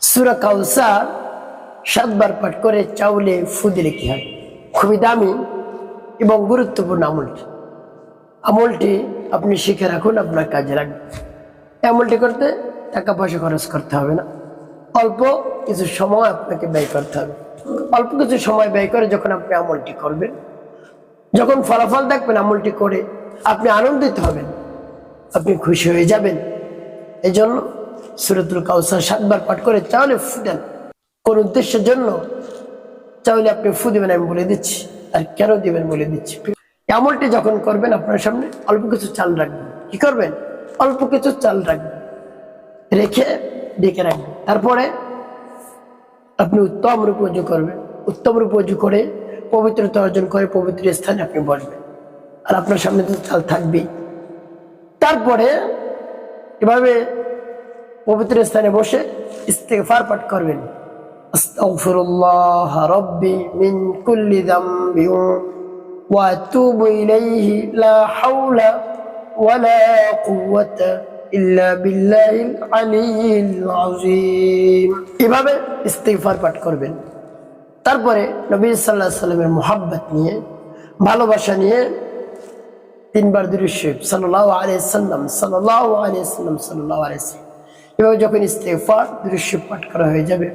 সূরা কাউসার 7 বার পাঠ করে চাউলে ফু দিলে কি হয়? খুবই দামি এবং গুরুত্বপূর্ণ আমলটি আপনি শিখে রাখুন, আপনার কাজে রাখবেন। আমলটি করতে টাকা পয়সা খরচ করতে হবে না, অল্প কিছু সময় আপনাকে ব্যয় করতে হবে। অল্প কিছু সময় ব্যয় করে যখন আপনি আমলটি করবেন, যখন ফলাফল দেখবেন আমলটি করে, আপনি আনন্দিত হবেন, আপনি খুশি হয়ে যাবেন। এই জন্য সূরাতুল কাউসার 7 বার পাঠ করে চাউলে ফু দেন। কোন উদ্দেশ্যের জন্য চাউলে আপনি ফু দিবেন আমি বলে দিচ্ছি, আর কেন দিবেন বলে দিচ্ছি। আমলটি যখন করবেন আপনার সামনে অল্প কিছু চাল রাখবেন। কি করবেন? অল্প কিছু চাল রাখবেন, রেখে ডেকে রাখবেন। তারপরে আপনি উত্তম রূপে ওযু করবেন। উত্তম রূপে ওযু করে পবিত্রতা অর্জন করে পবিত্র স্থানে আপনি বসবেন, আর আপনার সামনে তো চাল থাকবেই। তারপরে এভাবে পবিত্র স্থানে বসে ইস্তিগফার পাঠ করবেন। আস্তাগফিরুল্লাহ রাব্বি মিন কুল্লি যামবি ওয়া আতুবু ইলাইহি লা হাওলা ওয়ালা কুওয়াতা ইল্লা বিল্লাহিল আলিয়্যিল আযীম। এভাবে ইস্তিগফার পাঠ করবেন। তারপরে নবী সাল্লাল্লাহু আলাইহি সাল্লামের মুহাব্বত নিয়ে, ভালোবাসা নিয়ে 3 বার দুরূদ শরীফ সাল্লাল্লাহু আলাইহি সাল্লাম সাল্লাল্লাহু আলাইহি সাল্লাম সাল্লাল্লাহু আলাইহি সাল্লাম। এভাবে যখন ইস্তিগফার দুরূদ শরীফ পাঠ করা হয়ে যাবে,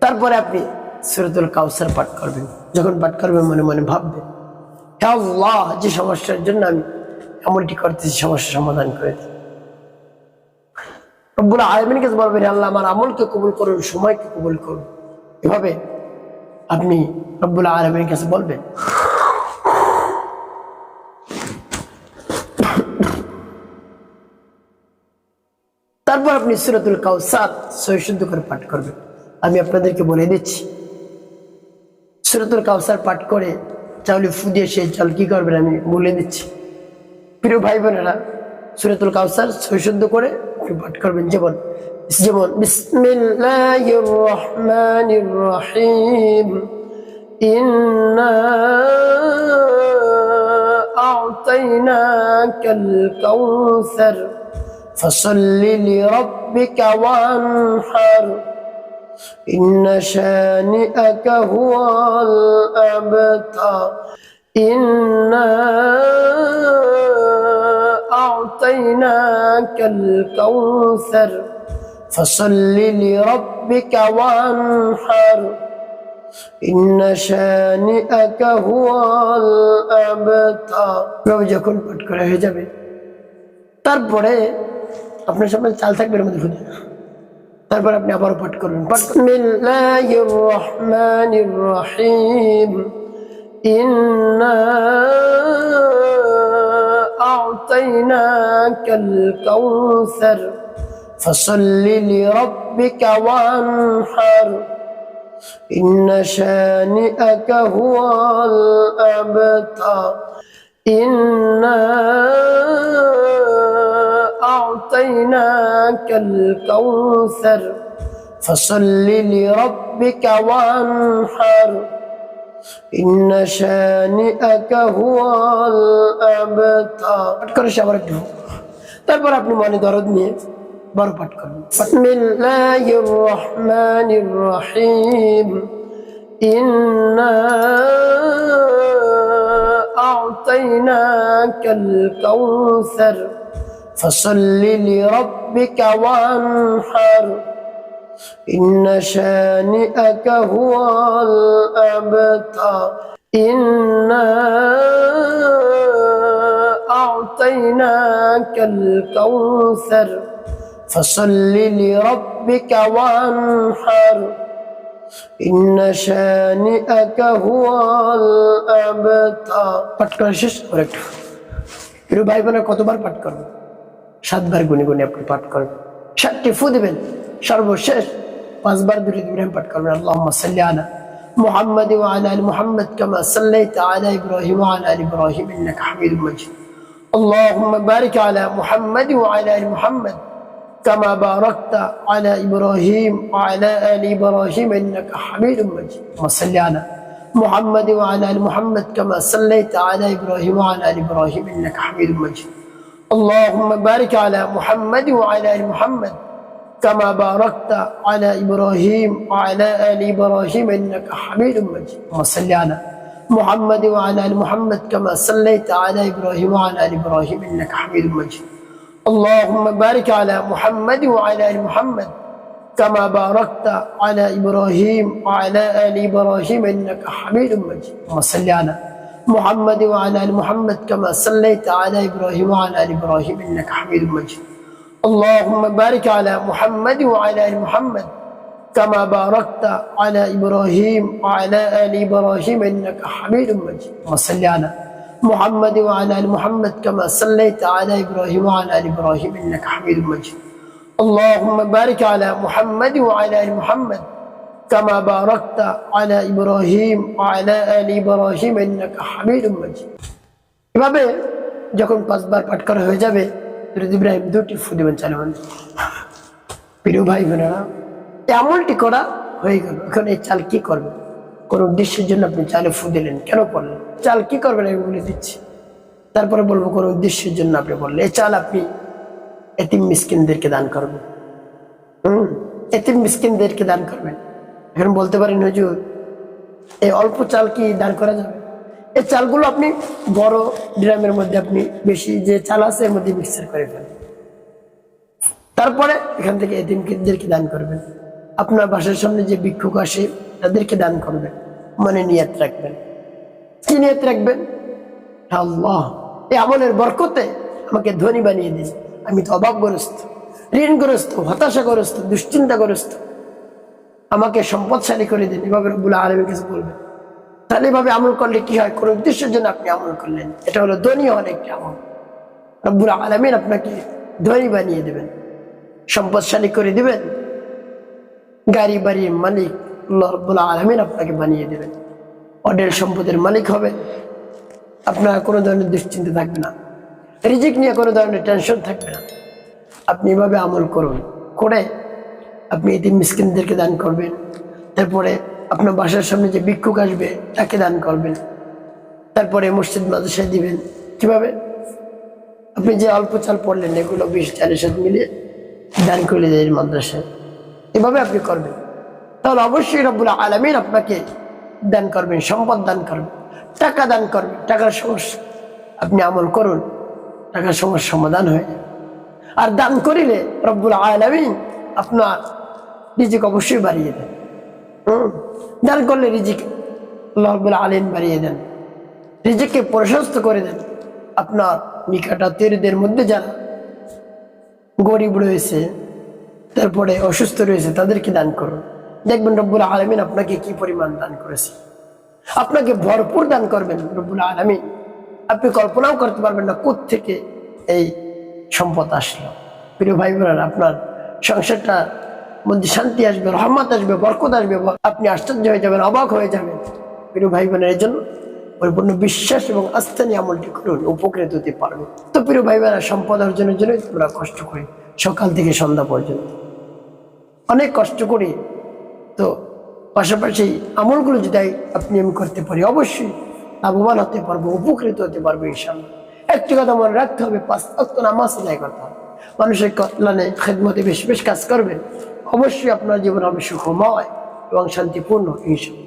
তারপরে আপনি সূরাতুল কাউসার পাঠ করবেন। যখন পাঠ করবেন মনে মনে ভাববেন, হে আল্লাহ, যে সমস্যার জন্য আমি আমলটি করতেছি সমস্যা সমাধান করে দিন। রব্বুল আলামিনের কাছে বলবেন, আল্লাহ আমার আমলকে কবুল করুন, সময়কে কবুল করুন। এভাবে আপনি রব্বুল আলামিনের কাছে বলবেন। তারপর আপনি সূরাতুল কাউসার সহিশুদ্ধ করে পাঠ করবেন। আমি আপনাদেরকে বলে দিচ্ছি, সূরাতুল কাউসার পাঠ করে চাউলে ফু দিয়ে সেই চাল কি করবেন আমি বলে দিচ্ছি। প্রিয় ভাই বোনেরা, সূরাতুল কাউসার সহিশুদ্ধ করে আপনি পাঠ করবেন। যেমন বিসমিল্লাহির রহমানির রহিম, ইন্না আ'তাইনাকাল কাউসার ফাসাল্লি লিরাব্বিকা ওয়ানহার ইন্না শানিআকা হুয়াল আবতার ইন্না আ'তাইনাকাল কাউসার ফাসাল্লি লিরাব্বিকা ওয়ানহার ইন্না শানিআকা হুয়াল আবতার। যখন পাঠ করা হয়ে যাবে, তারপরে আপনার সামনে চাল থাকবে, এর মধ্যে ফুটে, তারপর আপনি আবারও পাঠ করবেন। বিসমিল্লাহির রহমানির রহিম, ইন্না আ'তাইনাকাল কাউসার ফাসাল্লি লিরাব্বিকা ওয়ানহার ইন্না শানিআকা হুয়াল আবতার ইন্না আ'তাইনাকাল কাউসার ফাসাল্লি লিরাব্বিকা ওয়ানহার ইন্না শানিআকা হুয়াল আবতার। পাঠ করে আবার একটু, তারপর আপনি মনে দরদ নিয়ে বড় পাঠ করবেন। বিসমিল্লাহির রহমানির রহিম, ইন্না আ'তাইনাকাল কাউসার ফাসাল্লি লিরাব্বিকা ওয়ানহার ইন্না শানিআকা হুয়াল আবতার ইন্না আ'তাইনাকাল কাউসার ফাসাল্লি লিরাব্বিকা ওয়ানহার ইন্না শানিআকা হুয়াল আবতার। পাঠ করা শেষ করে একটু প্রিয় ভাই বোনেরা, কতবার পাঠ করবেন? 7 বার গুনে গুনে আপনি পাঠ করবেন। 7টি ফু দিবেন। সর্বশেষ 5 বার দুরূদ ইব্রাহিম পাঠ করবেন। আল্লাহুম্মা সাল্লি আলা মুহাম্মাদ ওয়া আলা আলি মুহাম্মাদ কামা সাল্লাইতা আলা ইব্রাহিম ওয়া আলা আলি ইব্রাহিম ইন্নাকা হামিদুম মাজিদ। আল্লাহুম্মা বারিক আলা মুহাম্মাদ ওয়া আলা আলি মুহাম্মাদ কামা বারাকতা আলা ইব্রাহিম ওয়া আলা আলি ইব্রাহিম ইন্নাকা হামিদুম মাজিদ। ওয়া সাল্লি আলা মুহাম্মাদ ওয়া আলা আলি মুহাম্মাদ কামা সাল্লাইতা আলা ইব্রাহিম ওয়া আলা আলি ইব্রাহিম ইন্নাকা হামিদুম মাজিদ। اللهم بارك على محمد وعلى ال محمد كما باركت على إبراهيم وعلى آل إبراهيم إنك حميد مجيد وصل على محمد وعلى آل محمد كما صليت على إبراهيم وعلى آل إبراهيم إنك حميد مجيد اللهم بارك على محمد وعلى آل محمد كما باركت على إبراهيم وعلى آل إبراهيم إنك حميد مجيد وصل على محمد وعلى آل محمد كما صليت على إبراهيم وعلى آل إبراهيم إنك حميد مجيد اللهم بارك على محمد وعلى آل محمد كما باركت على إبراهيم وعلى آل إبراهيم إنك حميد مجيد وصل على محمد وعلى آل محمد كما صليت على إبراهيم وعلى آل إبراهيم إنك حميد مجيد اللهم بارك على محمد وعلى آل محمد كما باركت على إبراهيم وعلى آل إبراهيم إنك حميد مجيد এভাবে যখন 5 বার পাঠ করা হয়ে যাবে দরুদ ইব্রাহিম 2টি ফু দিবেন চালাবেন প্রিয় ভাই বোনেরা এই আমলটি করা হয়ে গেল এখন এই চাল কি করবেন কোন উদ্দেশ্যের জন্য আপনি চালে ফু দিলেন কেন করলেন চাল কি করবেন আমি বলে দিচ্ছি তারপরে বলবো কোন উদ্দেশ্যের জন্য আপনি বললেন এই চাল আপনি এতিম মিসকিনদেরকে দান করবেন এতিম মিসকিনদেরকে দান করবেন এখন বলতে পারেন হুজুর এই অল্প চাল কি দান করা যাবে এই চালগুলো আপনি বড় ড্রামের মধ্যে আপনি বেশি যে চাল আছে এর মধ্যে মিক্সার করে ফেলেন তারপরে এখান থেকে এতিমদেরকে দান করবেন আপনার বাসার সামনে যে ভিক্ষুক আসে তাদেরকে দান করবেন মনে নিয়ত রাখবেন কি নিয়ত রাখবেন আল্লাহ এই আমলের বরকতে আমাকে ধনী বানিয়ে দিন আমি তো অভাবগ্রস্ত ঋণগ্রস্ত হতাশাগ্রস্ত দুশ্চিন্তাগ্রস্ত আমাকে সম্পদশালী করে দিন এভাবে রব্বুল আলামিনের কাছে বলবেন তাহলে এভাবে আমল করলে কি হয় কোন উদ্দেশ্যের জন্য আপনি আমল করলেন এটা হলো ধনী হওয়ার একটি আমল রব্বুল আলামিন আপনাকে ধনী বানিয়ে দেবেন সম্পদশালী করে দিবেন গাড়ি বাড়ির মালিক আল্লাহ রব্বুল আলামিন আপনাকে বানিয়ে দেবেন অঢেল সম্পদের মালিক হবে আপনার কোনো ধরনের দুশ্চিন্তা থাকবে না রিজিক নিয়ে কোনো ধরনের টেনশন থাকবে না আপনি এভাবে আমল করুন করে আপনি এতিম মিসকিনদেরকে দান করবেন তারপরে আপনার বাসার সামনে যে ভিক্ষুক আসবে তাকে দান করবেন তারপরে মসজিদ মাদ্রাসায় দিবেন কিভাবে আপনি যে অল্প চাল পড়লেন এগুলো 20 চালের সাথে মিলিয়ে দান করে দেন মাদ্রাসায় এভাবে আপনি করবেন তাহলে অবশ্যই রব্বুল আলামিন আপনাকে দান করবেন সম্পদ দান করবেন টাকা দান করবেন টাকার সমস্যা আপনি আমল করুন টাকার সমস্যার সমাধান হয়ে যাবে আর দান করিলে রব্বুল আলামিন আপনার রিজিক অবশ্যই বাড়িয়ে দেন দান করলে রিজিক আল্লাহ রাব্বুল আলামিন বাড়িয়ে দেন রিজিককে প্রশস্ত করে দেন আপনার নিকটাত্মীয়দের মধ্যে যারা গরিব রয়েছে তারপরে অসুস্থ রয়েছে তাদেরকে দান করুন দেখবেন রব্বুল আলামিন আপনাকে কি পরিমাণ দান করেছে আপনাকে ভরপুর দান করবেন রব্বুল আলামিন আপনি কল্পনাও করতে পারবেন না কোত্থেকে এই সম্পদ আসলো প্রিয় ভাই বোনেরা আপনার সংসারটা মধ্যে শান্তি আসবে রহমত আসবে বরকত আসবে আপনি আশ্চর্য হয়ে যাবেন অবাক হয়ে যাবেন প্রিয় ভাই বোনের এই জন্য পরিপূর্ণ বিশ্বাস এবং আস্থা নিয়ে আমলটি করুন উপকৃত হতে পারবে তো প্রিয় ভাই বোনেরা সম্পদ অর্জনের জন্য আমরা কষ্ট করি সকাল থেকে সন্ধ্যা পর্যন্ত অনেক কষ্ট করি তো পাশাপাশি আমলগুলো যদি আপনি আমি করতে পারি অবশ্যই লাভবান হতে পারবো উপকৃত হতে পারবো ইনশাআল্লাহ একটি কথা মনে রাখতে হবে 5 ওয়াক্ত নামাজ আদায় করতে হবে মানুষের কল্যাণে খেদমতে বেশি বেশি কাজ করবেন অবশ্যই আপনার জীবন হবে সুখময় এবং শান্তিপূর্ণ ইনশাআল্লাহ।